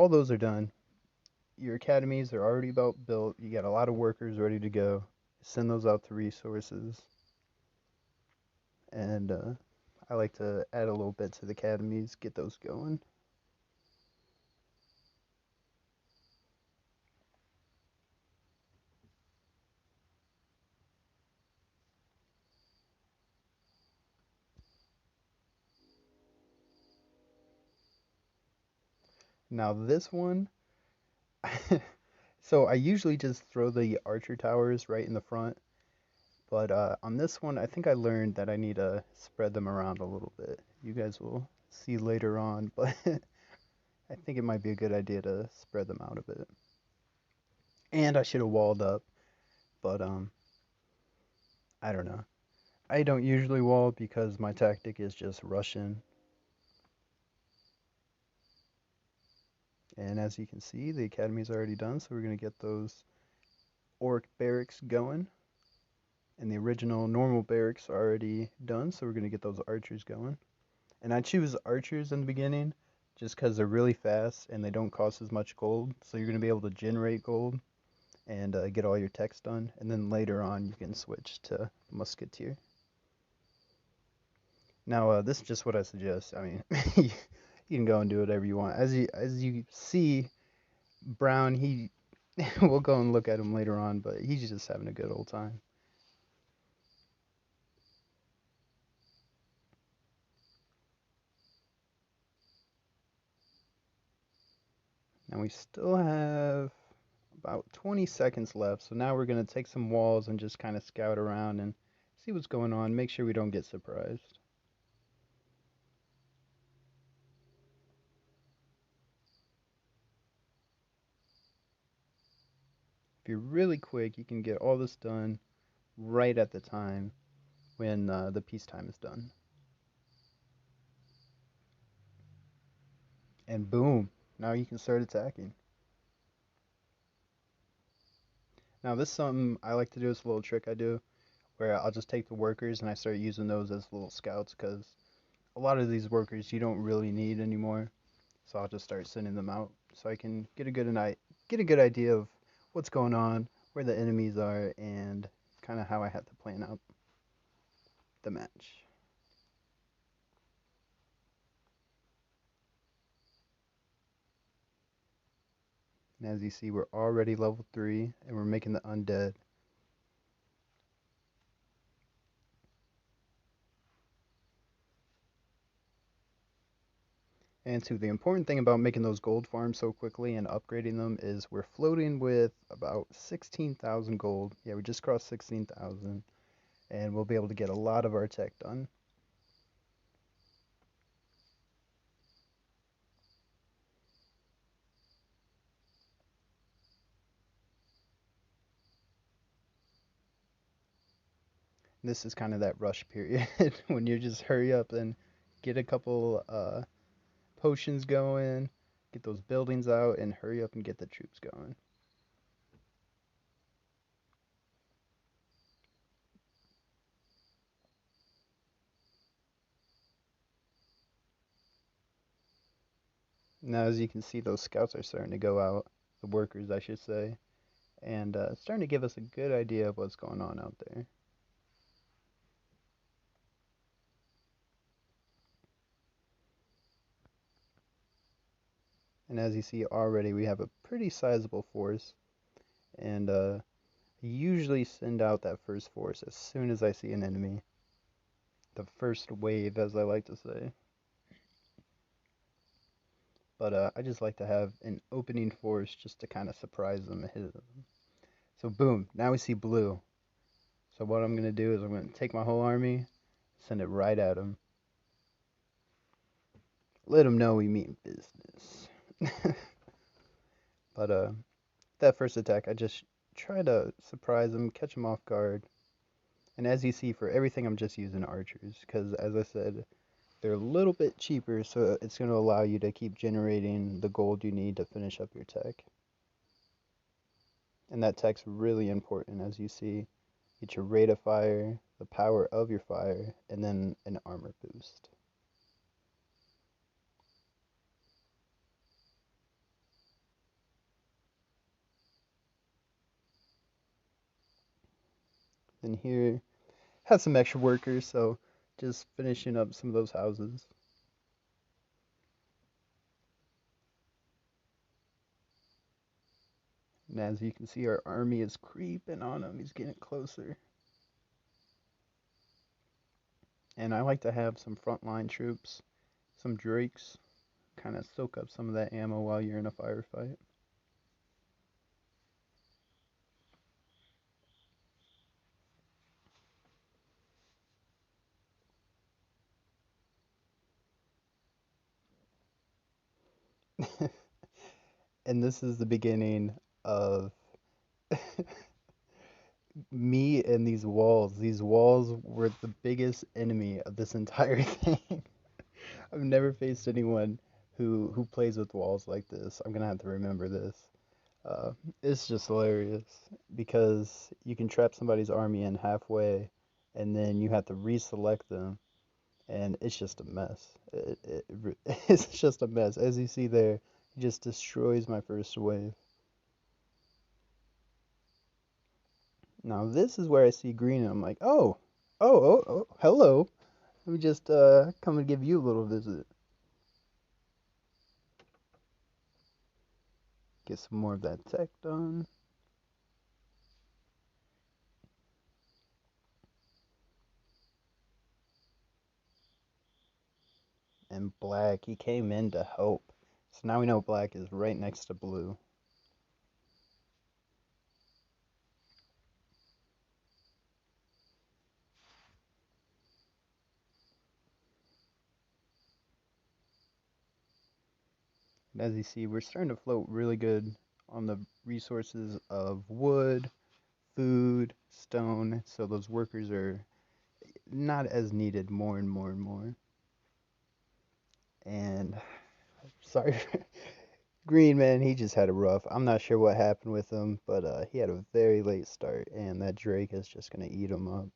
all those are done. Your academies are already about built. You got a lot of workers ready to go. Send those out to resources. And I like to add a little bit to the academies, get those going. Now this one, so I usually just throw the archer towers right in the front, but on this one, I think I learned that I need to spread them around a little bit. You guys will see later on, but I think it might be a good idea to spread them out a bit. And I should have walled up, but I don't know. I don't usually wall because my tactic is just rushing. And as you can see, the academy's already done, so we're gonna get those orc barracks going. And the original normal barracks are already done, so we're gonna get those archers going. And I choose archers in the beginning just because they're really fast and they don't cost as much gold. So you're gonna be able to generate gold and get all your techs done. And then later on, you can switch to musketeer. Now, this is just what I suggest. I mean, you can go and do whatever you want. As you see, Brown, he we'll go and look at him later on, but he's just having a good old time. Now we still have about 20 seconds left, so now we're going to take some walls and just kind of scout around and see what's going on, make sure we don't get surprised. If you're really quick, you can get all this done right at the time when the peacetime is done. And boom, now you can start attacking. Now this is something I like to do, it's a little trick I do, where I'll just take the workers and I start using those as little scouts because a lot of these workers you don't really need anymore. So I'll just start sending them out so I can get a good idea of what's going on, where the enemies are, and kind of how I have to plan out the match. And as you see, we're already level 3 and we're making the undead. And two, the important thing about making those gold farms so quickly and upgrading them is we're floating with about 16,000 gold. Yeah, we just crossed 16,000 and we'll be able to get a lot of our tech done. This is kind of that rush period when you just hurry up and get a couple potions going, get those buildings out, and hurry up and get the troops going. Now, as you can see, those scouts are starting to go out, the workers, I should say, and starting to give us a good idea of what's going on out there. And as you see already, we have a pretty sizable force, and I usually send out that first force as soon as I see an enemy. The first wave, as I like to say. But I just like to have an opening force just to kind of surprise them and hit them. So boom, now we see blue. So what I'm going to do is I'm going to take my whole army, send it right at them. Let them know we mean business. But that first attack, I just try to surprise them, catch them off guard. And as you see, for everything, I'm just using archers because, as I said, they're a little bit cheaper, so it's going to allow you to keep generating the gold you need to finish up your tech. And that tech's really important, as you see. Get your rate of fire, the power of your fire, and then an armor boost. in here. Had some extra workers, so just finishing up some of those houses. And as you can see, our army is creeping on him. He's getting closer. And I like to have some frontline troops, some Drakes, kind of soak up some of that ammo while you're in a firefight. And this is the beginning of me and these walls. These walls were the biggest enemy of this entire thing. I've never faced anyone who plays with walls like this. I'm gonna have to remember this. Uh, it's just hilarious because you can trap somebody's army in halfway, and then you have to reselect them, and it's just a mess. It's just a mess. As you see there, he just destroys my first wave. Now this is where I see green, and I'm like, oh, hello. Let me just come and give you a little visit. Get some more of that tech done. And black, he came in to help. So now we know black is right next to blue. And as you see, we're starting to float really good on the resources of wood, food, stone. So those workers are not as needed more and more and more. And sorry, Green man, he just had a rough. I'm not sure what happened with him, but he had a very late start, and that Drake is just gonna eat him up.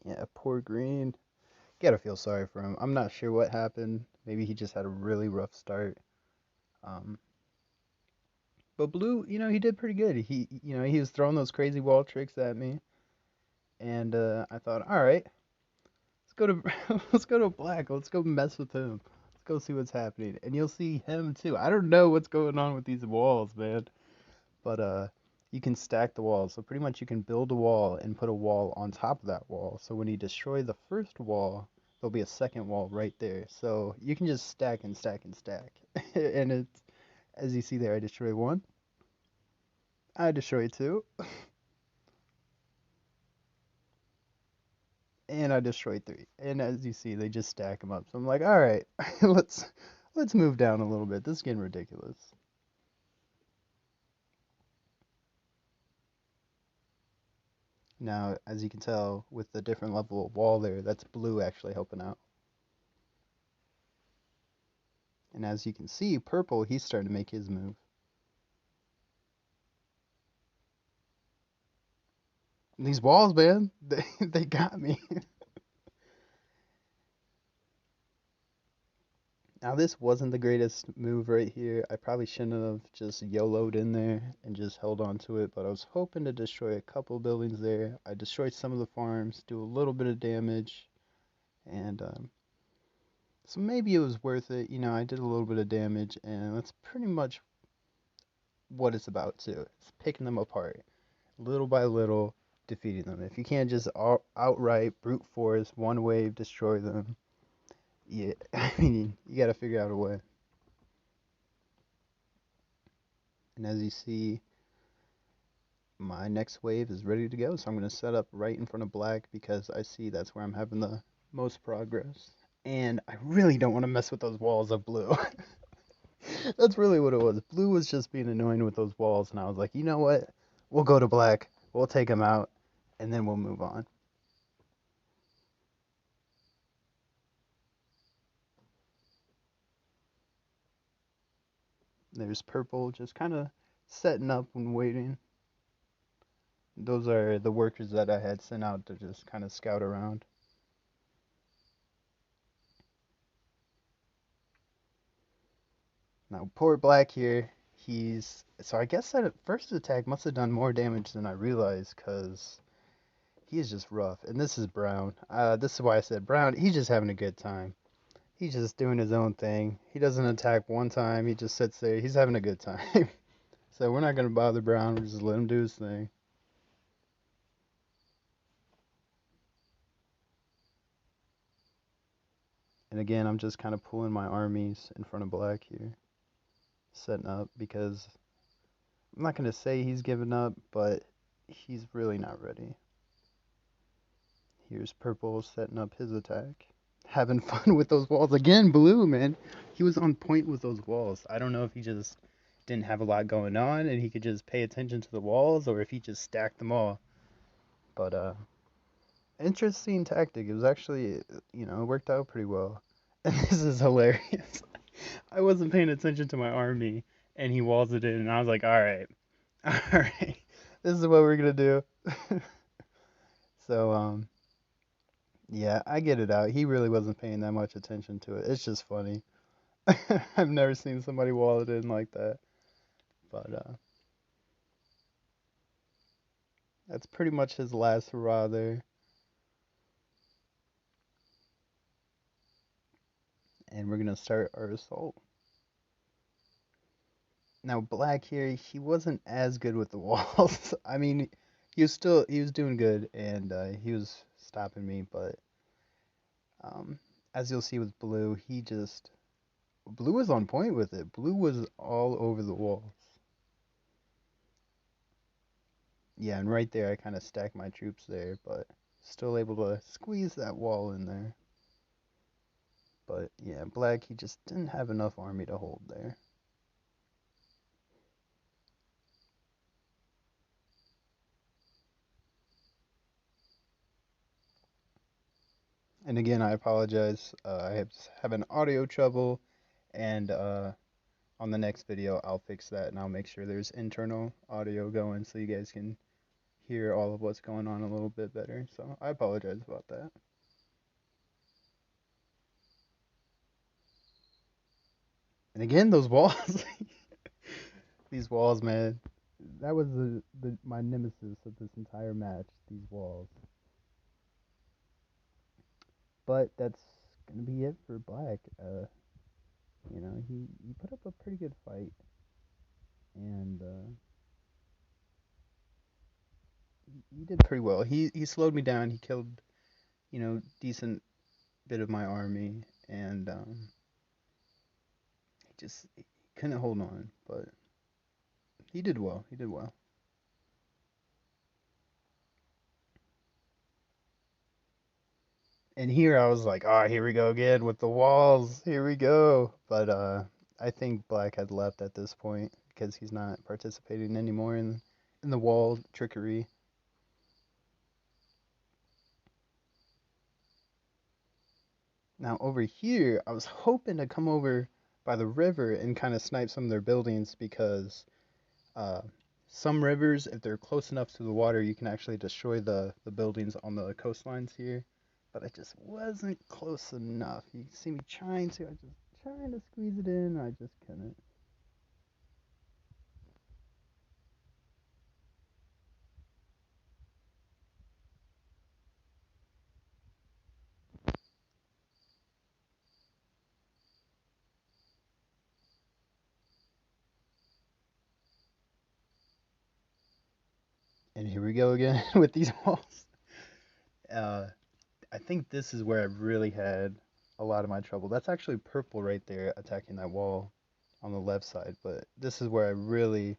Yeah, poor Green. Gotta feel sorry for him. I'm not sure what happened. Maybe he just had a really rough start. Um, but Blue, he did pretty good. He was throwing those crazy wall tricks at me, and I thought, all right, let's go to let's go to Black. Let's go mess with him. Let's go see what's happening, and you'll see him too. I don't know what's going on with these walls, man, but you can stack the walls. So pretty much you can build a wall and put a wall on top of that wall. So when you destroy the first wall, there'll be a second wall right there. So you can just stack and stack and stack. And it's, as you see there, I destroy one, I destroy two, and I destroy three. And as you see, they just stack them up. So I'm like, all right, let's move down a little bit. This is getting ridiculous. Now, as you can tell, with the different level of wall there, that's blue actually helping out. And as you can see, purple, he's starting to make his move. These walls, man, they got me. Now this wasn't the greatest move right here. I probably shouldn't have just YOLO'd in there and just held on to it, but I was hoping to destroy a couple buildings there. I destroyed some of the farms, do a little bit of damage, and so maybe it was worth it. I did a little bit of damage, and that's pretty much what it's about too. It's picking them apart, little by little, defeating them. If you can't just outright brute force, one wave, destroy them, yeah, I mean, you got to figure out a way. And as you see, my next wave is ready to go. So I'm going to set up right in front of black because I see that's where I'm having the most progress. And I really don't want to mess with those walls of blue. That's really what it was. Blue was just being annoying with those walls. And I was like, you know what? We'll go to black. We'll take him out. And then we'll move on. There's purple just kind of setting up and waiting. Those are the workers that I had sent out to just kind of scout around. Now, poor Black here, so I guess that first attack must have done more damage than I realized, because he is just rough. And this is Brown. This is why I said Brown, he's just having a good time. He's just doing his own thing. He doesn't attack one time, he just sits there. He's having a good time. So we're not going to bother Brown, we're just let him do his thing. And again, I'm just kind of pulling my armies in front of Black here, setting up, because I'm not going to say he's given up, but he's really not ready. Here's Purple setting up his attack. Having fun with those walls. Again, Blue, man. He was on point with those walls. I don't know if he just didn't have a lot going on and he could just pay attention to the walls, or if he just stacked them all. But interesting tactic. It was actually, it worked out pretty well. And this is hilarious. I wasn't paying attention to my army and he walls it in and I was like, all right. All right. This is what we're going to do. So yeah, I get it out. He really wasn't paying that much attention to it. It's just funny. I've never seen somebody wall it in like that. But that's pretty much his last hurrah there. And we're gonna start our assault. Now Black here, he wasn't as good with the walls. I mean, he was doing good and he was stopping me, but um, as you'll see with Blue, Blue was on point with it. Blue was all over the walls. Yeah, and right there I kind of stacked my troops there, but still able to squeeze that wall in there. But yeah, Black, he just didn't have enough army to hold there. And again, I apologize. I have having audio trouble, and on the next video, I'll fix that and I'll make sure there's internal audio going so you guys can hear all of what's going on a little bit better. So I apologize about that. And again, those walls, these walls, man, that was my nemesis of this entire match. These walls. But that's gonna be it for Black. He put up a pretty good fight, and he did pretty well. He slowed me down. He killed decent bit of my army, and he couldn't hold on, but he did well. He did well. And here I was like, oh, here we go again with the walls. Here we go. But I think Black had left at this point because he's not participating anymore in the wall trickery. Now over here, I was hoping to come over by the river and kind of snipe some of their buildings because uh, some rivers, if they're close enough to the water, you can actually destroy the buildings on the coastlines here. But I just wasn't close enough. You see me I just trying to squeeze it in, I just couldn't. And here we go again with these walls. Uh, I think this is where I really had a lot of my trouble. That's actually purple right there attacking that wall on the left side, but this is where I really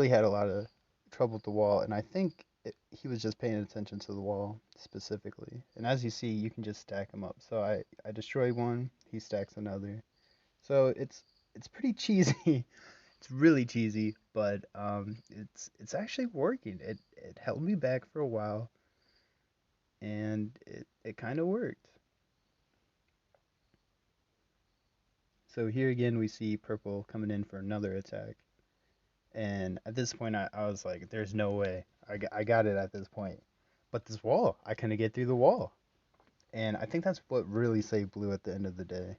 had a lot of trouble with the wall, and I think he was just paying attention to the wall specifically. And as you see, you can just stack them up. So I destroy one, he stacks another. So it's pretty cheesy. It's really cheesy, but it's actually working. It held me back for a while, and it kind of worked. So here again we see purple coming in for another attack. And at this point, I was like, there's no way. I got it at this point. But this wall, I couldn't get through the wall. And I think that's what really saved Blue at the end of the day.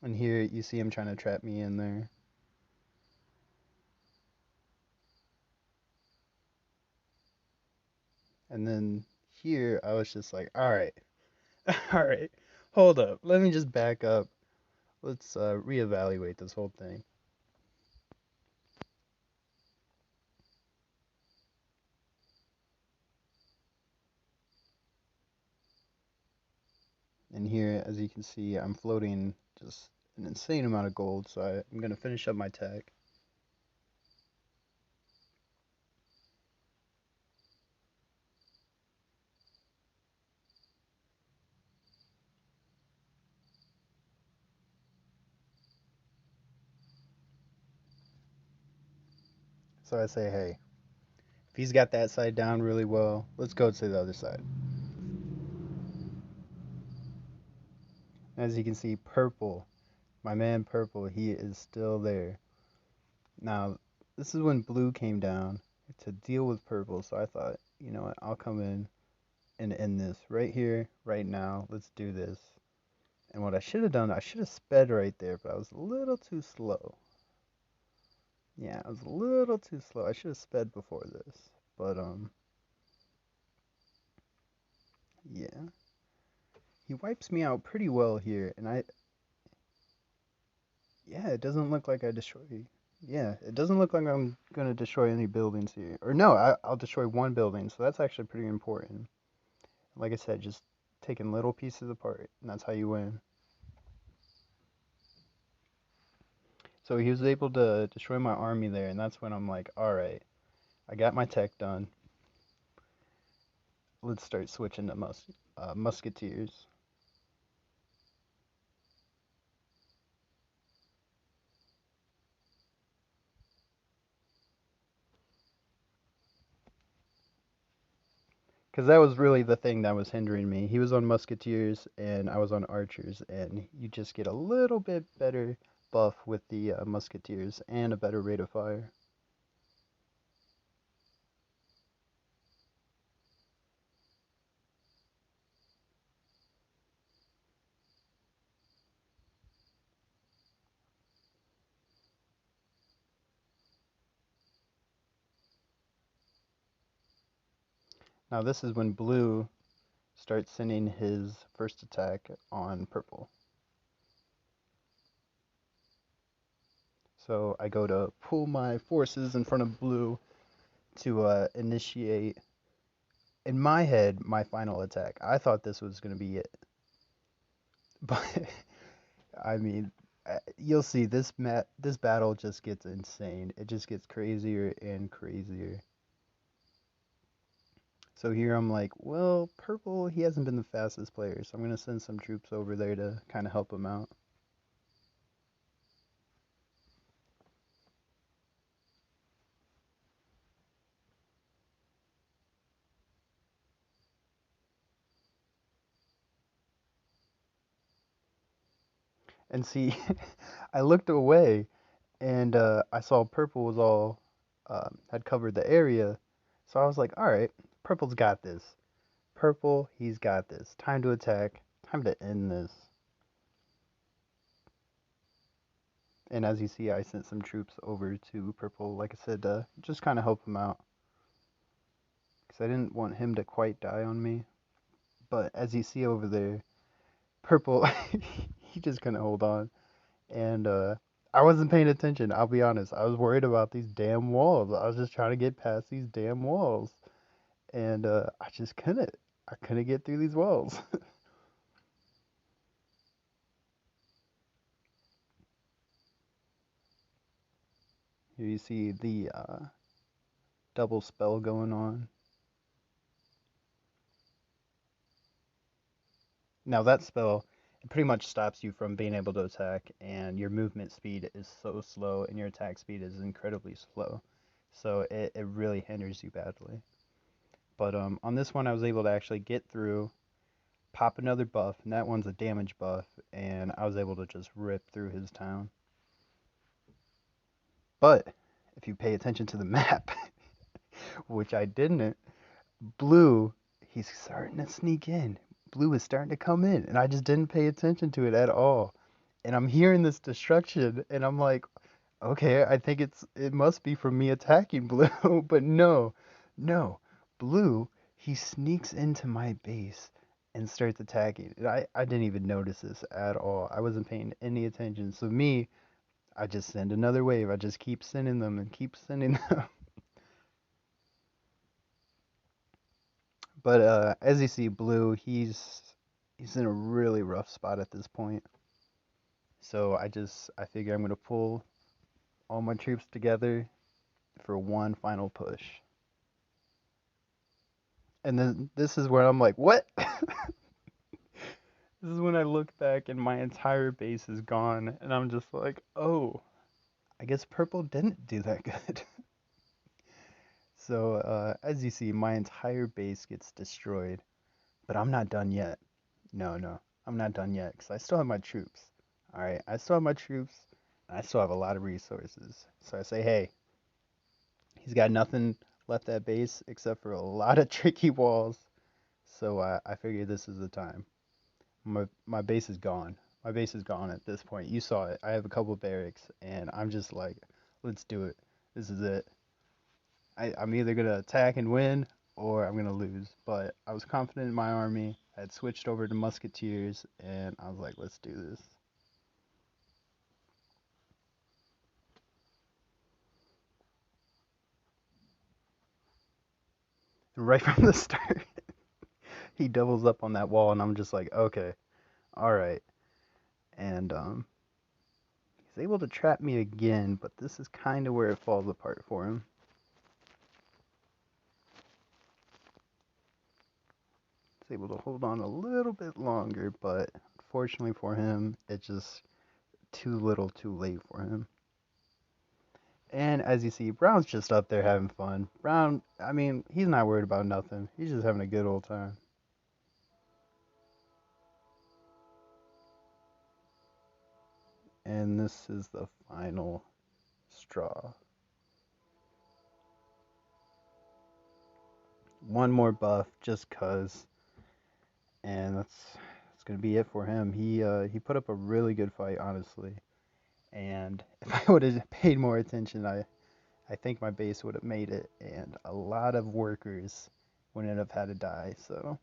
And here you see him trying to trap me in there. And then here I was just like, all right, all right, hold up. Let me just back up. Let's reevaluate this whole thing. And here, as you can see, I'm floating just an insane amount of gold. So I'm going to finish up my tech. So I say, hey, if he's got that side down really well, let's go to the other side. As you can see, Purple, my man Purple, he is still there. Now, this is when Blue came down to deal with Purple, so I thought, you know what, I'll come in and end this right here, right now. Let's do this. And what I should have done, I should have sped right there, but I was a little too slow. Yeah, I was a little too slow. I should have sped before this. But yeah. He wipes me out pretty well here, and yeah, it doesn't look like I destroy. Yeah, it doesn't look like I'm gonna destroy any buildings here. Or no, I'll destroy one building, so that's actually pretty important. Like I said, just taking little pieces apart, and that's how you win. So he was able to destroy my army there, and that's when I'm like, all right, I got my tech done. Let's start switching to musketeers. Because that was really the thing that was hindering me. He was on musketeers, and I was on archers, and you just get a little bit better buff with the musketeers and a better rate of fire. Now this is when blue starts sending his first attack on purple. So I go to pull my forces in front of blue to initiate, in my head, my final attack. I thought this was going to be it. But, I mean, you'll see this battle just gets insane. It just gets crazier and crazier. So here I'm like, well, purple, he hasn't been the fastest player, so I'm going to send some troops over there to kind of help him out. And see, I looked away and I saw purple was all had covered the area. So I was like, all right, purple's got this. Purple, he's got this. Time to attack. Time to end this. And as you see, I sent some troops over to purple, like I said, to just kind of help him out. Because I didn't want him to quite die on me. But as you see over there, purple, he just couldn't hold on. And I wasn't paying attention. I'll be honest. I was worried about these damn walls. I was just trying to get past these damn walls, and I just couldn't. I couldn't get through these walls. Here you see the double spell going on. Now that spell, it pretty much stops you from being able to attack, and your movement speed is so slow, and your attack speed is incredibly slow. So it really hinders you badly. But on this one, I was able to actually get through. pop another buff, and that one's a damage buff, and I was able to just rip through his town. But if you pay attention to the map, which I didn't, blue, he's starting to sneak in. Blue is starting to come in, and I just didn't pay attention to it at all. And I'm hearing this destruction, and I'm like, okay, I think it must be from me attacking blue, but no, no. Blue, he sneaks into my base and starts attacking. And I didn't even notice this at all. I wasn't paying any attention. So me, I just send another wave. I just keep sending them and keep sending them. But as you see, blue, he's in a really rough spot at this point. So I figure I'm gonna pull all my troops together for one final push. And then this is where I'm like, what? This is when I look back and my entire base is gone, and I'm just like, oh, I guess purple didn't do that good. So, as you see, my entire base gets destroyed, but I'm not done yet. No, no, I'm not done yet, because I still have my troops. Alright, I still have my troops, and I still have a lot of resources. So I say, hey, he's got nothing left at base except for a lot of tricky walls. So I figured this is the time. My base is gone. My base is gone at this point. You saw it. I have a couple barracks, and I'm just like, let's do it. This is it. I'm either gonna attack and win, or I'm gonna lose. But I was confident in my army. I had switched over to musketeers, and I was like, let's do this. And right from the start, he doubles up on that wall, and I'm just like, okay, all right. And he's able to trap me again, but this is kind of where it falls apart for him. He's able to hold on a little bit longer, but unfortunately for him, it's just too little too late for him. And as you see, Brown's just up there having fun. Brown, I mean, he's not worried about nothing. He's just having a good old time. And this is the final straw. One more buff just cuz, and that's gonna be it for him. He put up a really good fight, honestly. And if I would have paid more attention, I think my base would have made it, and a lot of workers wouldn't have had to die. So